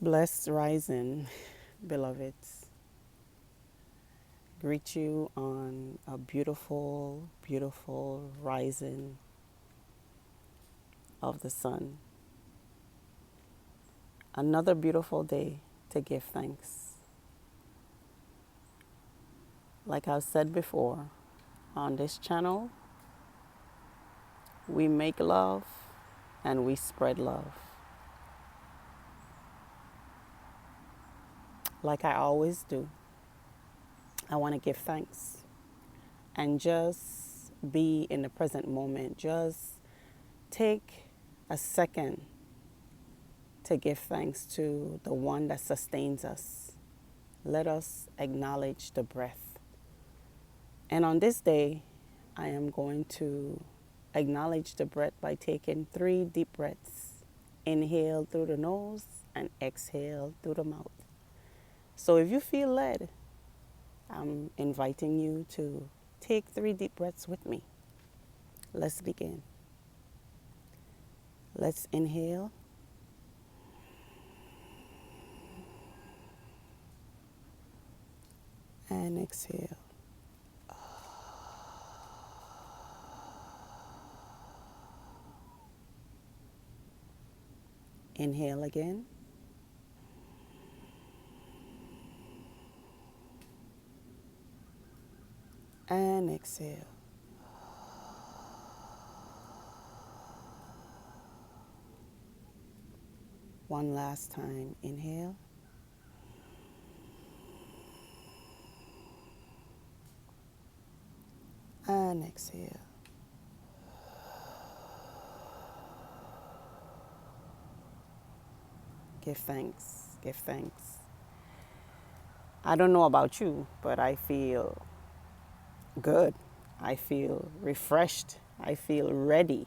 Blessed rising, beloveds. Greet you on a beautiful, beautiful rising of the sun. Another beautiful day to give thanks. Like I've said before, on this channel, we make love and we spread love. Like I always do, I want to give thanks and just be in the present moment. Just take a second to give thanks to the one that sustains us. Let us acknowledge the breath. And on this day, I am going to acknowledge the breath by taking 3 deep breaths. Inhale through the nose and exhale through the mouth. So if you feel led, I'm inviting you to take 3 deep breaths with me. Let's begin. Let's inhale. And exhale. Inhale again. And exhale. One last time. Inhale. And exhale. Give thanks. Give thanks. I don't know about you, but I feel good. I feel refreshed. I feel ready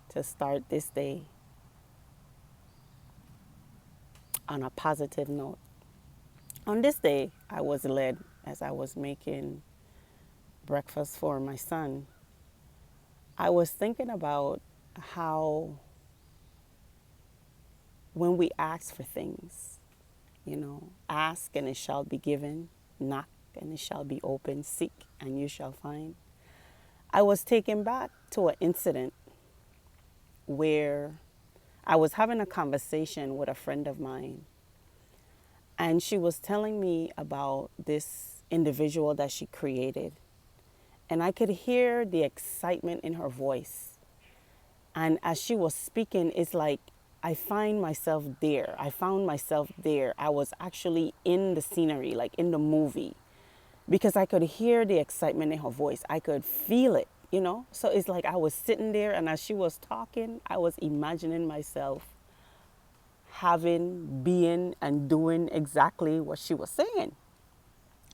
to start this day on a positive note. On this day, I was led as I was making breakfast for my son. I was thinking about how when we ask for things, ask and it shall be given, knock and it shall be open, seek and you shall find. I was taken back to an incident where I was having a conversation with a friend of mine, and she was telling me about this individual that she created. And I could hear the excitement in her voice. And as she was speaking, it's like I found myself there. I was actually in the scenery, like in the movie, because I could hear the excitement in her voice. I could feel it, So it's like I was sitting there, and as she was talking, I was imagining myself being, and doing exactly what she was saying.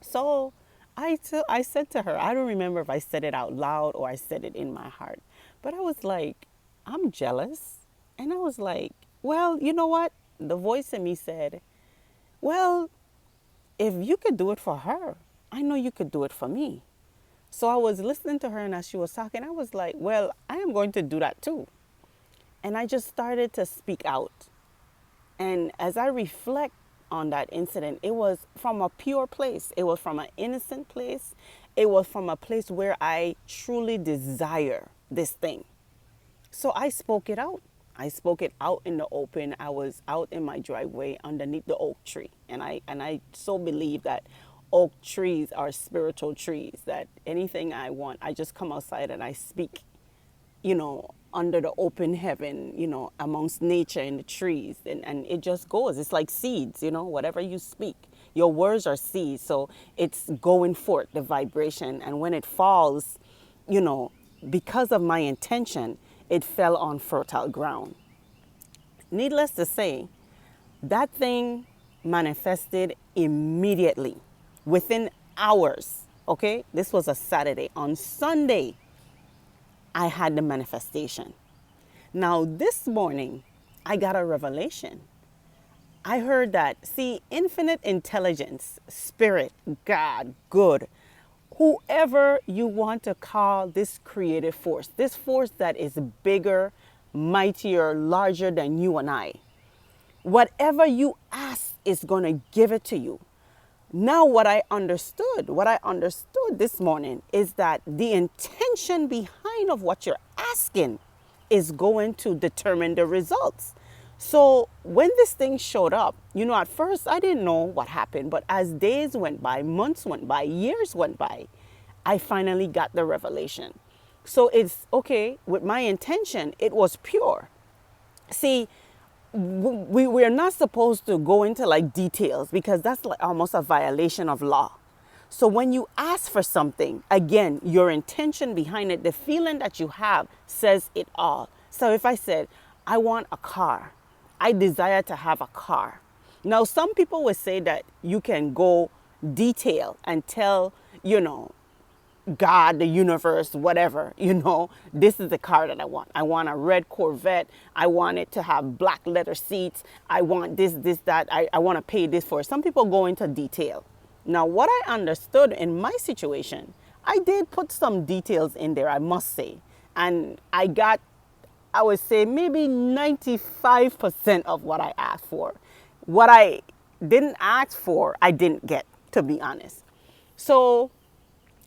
So I said to her, I don't remember if I said it out loud or I said it in my heart, but I was like, I'm jealous. And I was like, well, you know what? The voice in me said, well, if you could do it for her, I know you could do it for me. So I was listening to her, and as she was talking, I was like, well, I am going to do that too. And I just started to speak out. And as I reflect on that incident, it was from a pure place. It was from an innocent place. It was from a place where I truly desire this thing. So I spoke it out. I spoke it out in the open. I was out in my driveway underneath the oak tree. And I so believe that oak trees are spiritual trees, that anything I want, I just come outside and I speak, under the open heaven, amongst nature in the trees. And it just goes. It's like seeds, whatever you speak. Your words are seeds. So it's going forth, the vibration. And when it falls, because of my intention, it fell on fertile ground. Needless to say, that thing manifested immediately, within hours. Okay, this was a Saturday. On Sunday, I had the manifestation. Now, this morning, I got a revelation. I heard that, see, infinite intelligence, spirit, God, good, whoever you want to call this creative force, this force that is bigger, mightier, larger than you and I, Whatever you ask is going to give it to you. Now, what I understood this morning is that the intention behind of what you're asking is going to determine the results. So when this thing showed up, at first I didn't know what happened, but as days went by, months went by, years went by, I finally got the revelation. So it's okay, with my intention, it was pure. See, we're not supposed to go into like details because that's like almost a violation of law. So when you ask for something, again, your intention behind it, the feeling that you have says it all. So if I said, I want a car, I desire to have a car. Now, some people would say that you can go detail and tell, God, the universe, whatever, this is the car that I want. I want a red Corvette. I want it to have black leather seats. I want this, that. I want to pay this for it. Some people go into detail. Now, what I understood in my situation, I did put some details in there, I must say. And I got, I would say, maybe 95% of what I asked for. What I didn't ask for, I didn't get, to be honest. So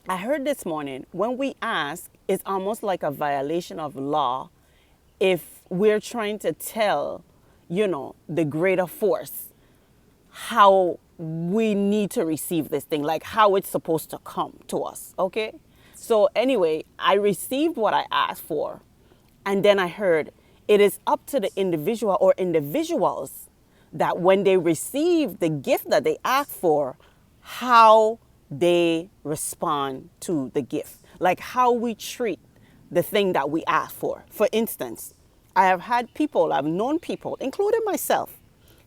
I heard this morning, when we ask, it's almost like a violation of law if we're trying to tell, the greater force how we need to receive this thing, like how it's supposed to come to us, okay? So anyway, I received what I asked for, and then I heard it is up to the individual or individuals that when they receive the gift that they asked for, how they respond to the gift, like how we treat the thing that we ask for. For instance, I've known people, including myself,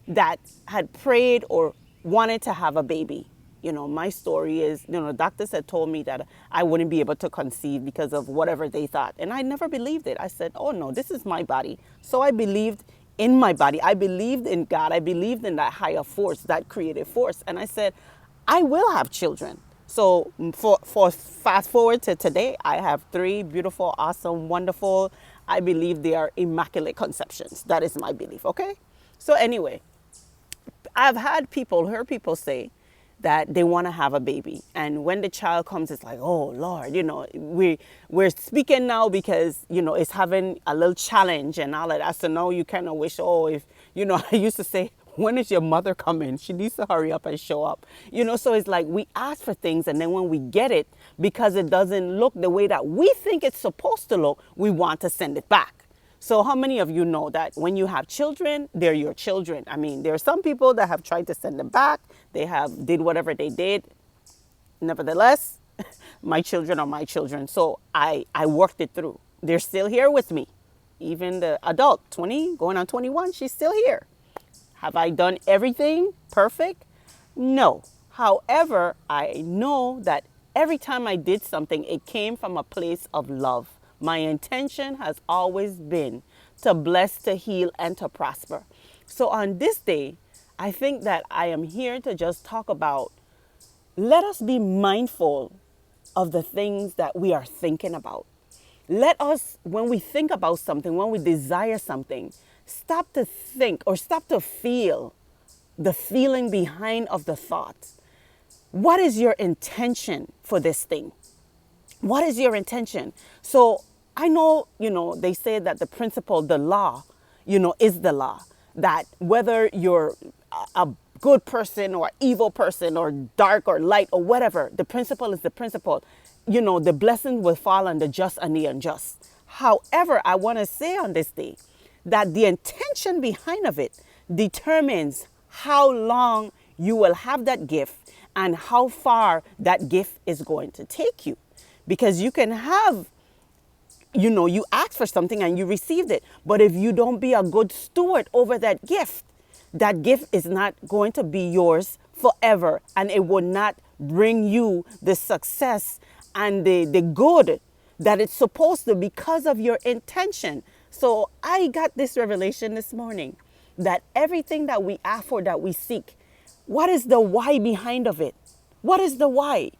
that had prayed or wanted to have a baby. My story is, doctors had told me that I wouldn't be able to conceive because of whatever they thought. And I never believed it. I said, oh no, this is my body. So I believed in my body. I believed in God. I believed in that higher force, that creative force. And I said, I will have children. So for fast forward to today, I have 3 beautiful, awesome, wonderful, I believe they are immaculate conceptions. That is my belief, okay? So anyway, I've heard people say that they want to have a baby. And when the child comes, it's like, oh, Lord, we're speaking now because, it's having a little challenge and all of that. So now you kind of wish, oh, if, I used to say, when is your mother coming? She needs to hurry up and show up. So it's like we ask for things, and then when we get it, because it doesn't look the way that we think it's supposed to look, we want to send it back. So how many of you know that when you have children, they're your children? I mean, there are some people that have tried to send them back. They did whatever they did. Nevertheless, my children are my children. So I worked it through. They're still here with me. Even the adult, 20, going on 21, she's still here. Have I done everything perfect? No. However, I know that every time I did something, it came from a place of love. My intention has always been to bless, to heal, and to prosper. So on this day, I think that I am here to just talk about, let us be mindful of the things that we are thinking about. Let us, when we think about something, when we desire something, stop to think or stop to feel the feeling behind of the thought. What is your intention for this thing? What is your intention? So I know, they say that the principle, the law, is the law. That whether you're a good person or evil person or dark or light or whatever, the principle is the principle. The blessing will fall on the just and the unjust. However, I want to say on this day that the intention behind of it determines how long you will have that gift and how far that gift is going to take you. Because you can have, you asked for something and you received it. But if you don't be a good steward over that gift is not going to be yours forever. And it will not bring you the success and the good that it's supposed to because of your intention. So I got this revelation this morning that everything that we ask for, that we seek, what is the why behind of it? What is the why?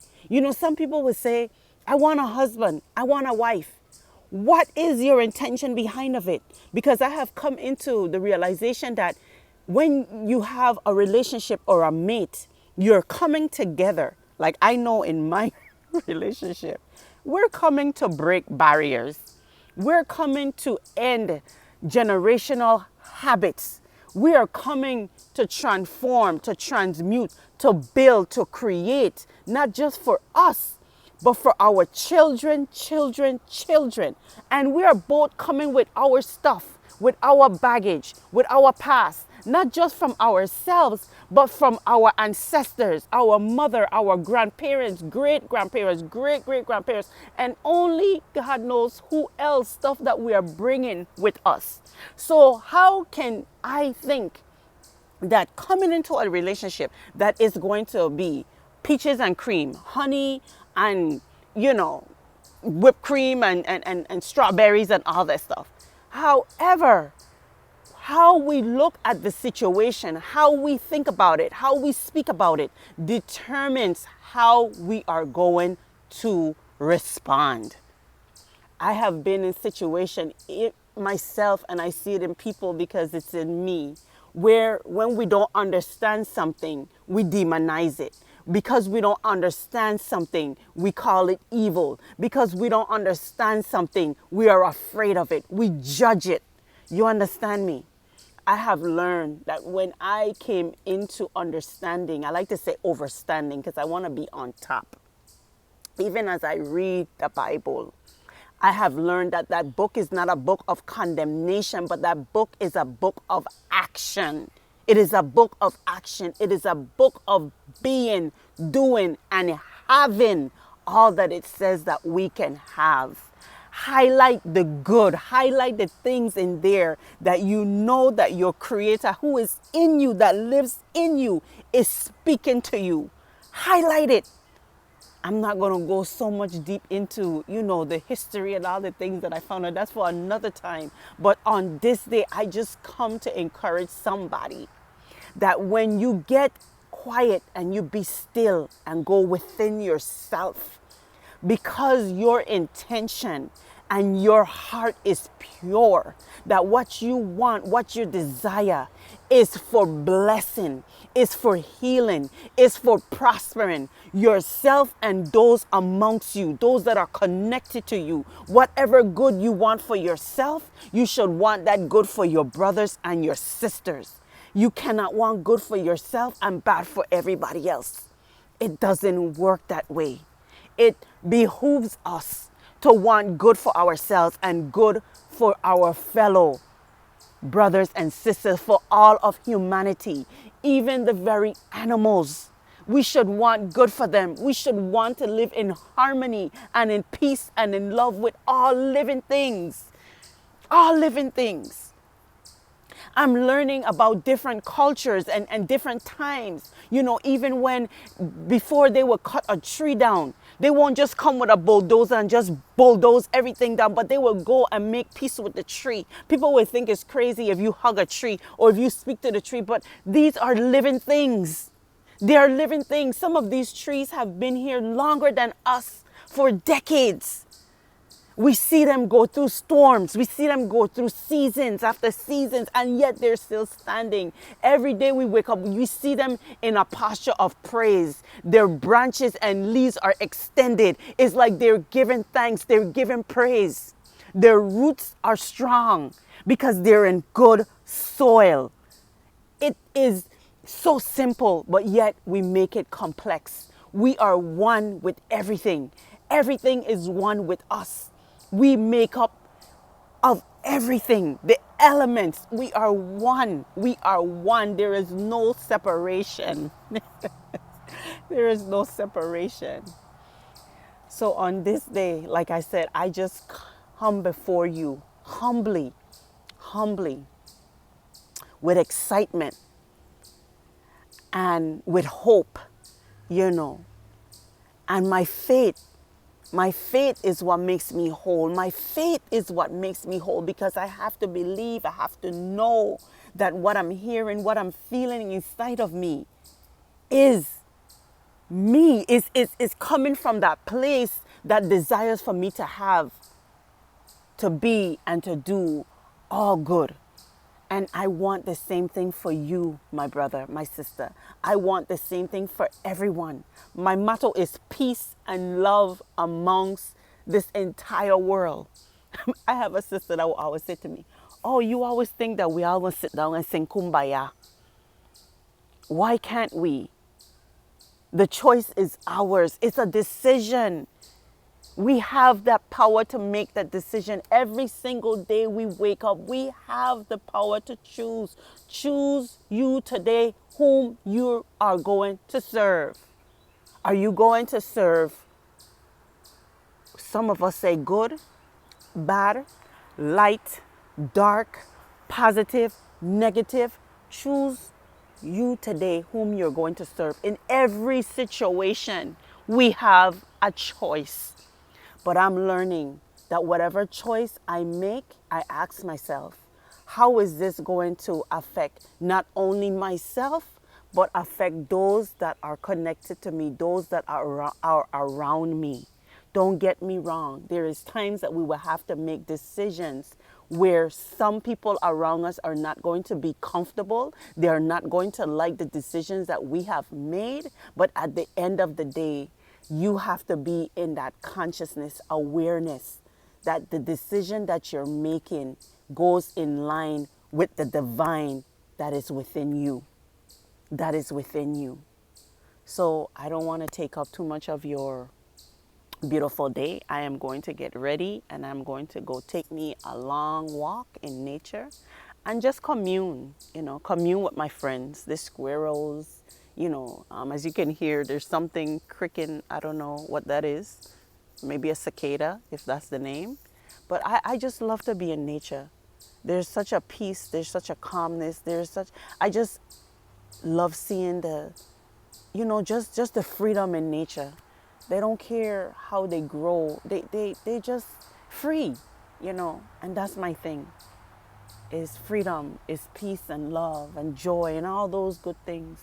Some people would say, I want a husband, I want a wife. What is your intention behind of it? Because I have come into the realization that when you have a relationship or a mate, you're coming together. Like I know in my relationship, we're coming to break barriers. We're coming to end generational habits. We are coming to transform, to transmute, to build, to create, not just for us, but for our children, children, children. And we are both coming with our stuff, with our baggage, with our past, not just from ourselves, but from our ancestors, our mother, our grandparents, great grandparents, great great grandparents, and only God knows who else, stuff that we are bringing with us. So, how can I think that coming into a relationship that is going to be peaches and cream, honey and, you know, whipped cream and strawberries and all that stuff? However, how we look at the situation, how we think about it, how we speak about it determines how we are going to respond. I have been in situation myself, and I see it in people because it's in me, where when we don't understand something, we demonize it. Because we don't understand something, we call it evil. Because we don't understand something, we are afraid of it. We judge it. You understand me? I have learned that when I came into understanding, I like to say overstanding because I want to be on top. Even as I read the Bible, I have learned that that book is not a book of condemnation, but that book is a book of action. It is a book of action. It is a book of being, doing, and having all that it says that we can have. Highlight the good, highlight the things in there that you know that your creator who is in you, that lives in you, is speaking to you. Highlight it. I'm not going to go so much deep into, the history and all the things that I found out. That's for another time. But on this day, I just come to encourage somebody that when you get quiet and you be still and go within yourself, because your intention and your heart is pure, that what you want, what you desire is for blessing, is for healing, is for prospering yourself and those amongst you, those that are connected to you. Whatever good you want for yourself, you should want that good for your brothers and your sisters. You cannot want good for yourself and bad for everybody else. It doesn't work that way. It behooves us to want good for ourselves and good for our fellow brothers and sisters, for all of humanity, even the very animals. We should want good for them. We should want to live in harmony and in peace and in love with all living things. All living things. I'm learning about different cultures and different times. Even when before they would cut a tree down, they won't just come with a bulldozer and just bulldoze everything down, but they will go and make peace with the tree. People will think it's crazy if you hug a tree or if you speak to the tree, but these are living things. They are living things. Some of these trees have been here longer than us for decades. We see them go through storms. We see them go through seasons after seasons, and yet they're still standing. Every day we wake up, we see them in a posture of praise. Their branches and leaves are extended. It's like they're giving thanks. They're giving praise. Their roots are strong because they're in good soil. It is so simple, but yet we make it complex. We are one with everything. Everything is one with us. We make up of everything, the elements. We are one. We are one. There is no separation. There is no separation. So on this day, like I said, I just come before you humbly, with excitement and with hope, and my faith. My faith is what makes me whole. My faith is what makes me whole because I have to believe, I have to know that what I'm hearing, what I'm feeling inside of me is me, is coming from that place that desires for me to have, to be, and to do all good. And I want the same thing for you, my brother, my sister. I want the same thing for everyone. My motto is peace and love amongst this entire world. I have a sister that will always say to me, "Oh, you always think that we all gonna sit down and sing kumbaya. Why can't we? The choice is ours. It's a decision. We have that power to make that decision every single day we wake up. We have the power to choose. Choose you today whom you are going to serve. Are you going to serve? Some of us say good, bad, light, dark, positive, negative. Choose you today whom you're going to serve. In every situation, we have a choice. But I'm learning that whatever choice I make, I ask myself, how is this going to affect not only myself, but affect those that are connected to me, those that are around me? Don't get me wrong. There is times that we will have to make decisions where some people around us are not going to be comfortable. They are not going to like the decisions that we have made. But at the end of the day, you have to be in that consciousness, awareness that the decision that you're making goes in line with the divine that is within you. That is within you. So I don't want to take up too much of your beautiful day. I am going to get ready and I'm going to go take me a long walk in nature and just commune with my friends, the squirrels. As you can hear, there's something cricking. I don't know what that is. Maybe a cicada, if that's the name. But I just love to be in nature. There's such a peace, there's such a calmness, I just love seeing just the freedom in nature. They don't care how they grow. They just free, and that's my thing. Is freedom, is peace and love and joy and all those good things,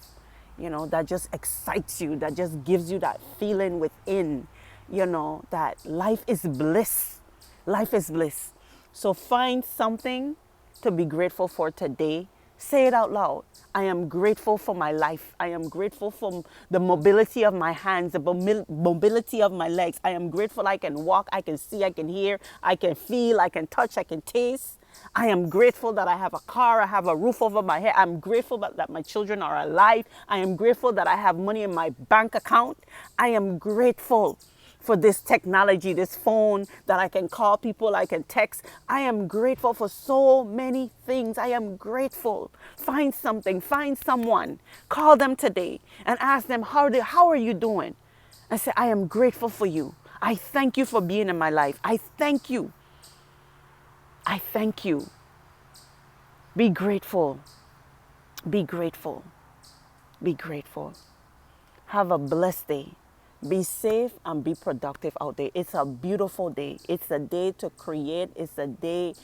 that just excites you, that just gives you that feeling within, that life is bliss. Life is bliss. So find something to be grateful for today. Say it out loud. I am grateful for my life. I am grateful for the mobility of my hands, the mobility of my legs. I am grateful I can walk, I can see, I can hear, I can feel, I can touch, I can taste. I am grateful that I have a car, I have a roof over my head. I'm grateful that my children are alive. I am grateful that I have money in my bank account. I am grateful for this technology, this phone that I can call people, I can text. I am grateful for so many things. I am grateful. Find something, find someone, call them today and ask them, how are you doing? And say, I am grateful for you. I thank you for being in my life. I thank you. I thank you. Be grateful. Be grateful. Be grateful. Have a blessed day. Be safe and be productive out there. It's a beautiful day. It's a day to create. It's a day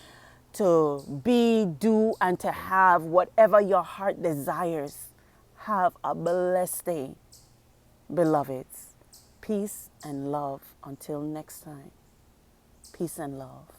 to be, do, and to have whatever your heart desires. Have a blessed day, beloveds. Peace and love. Until next time. Peace and love.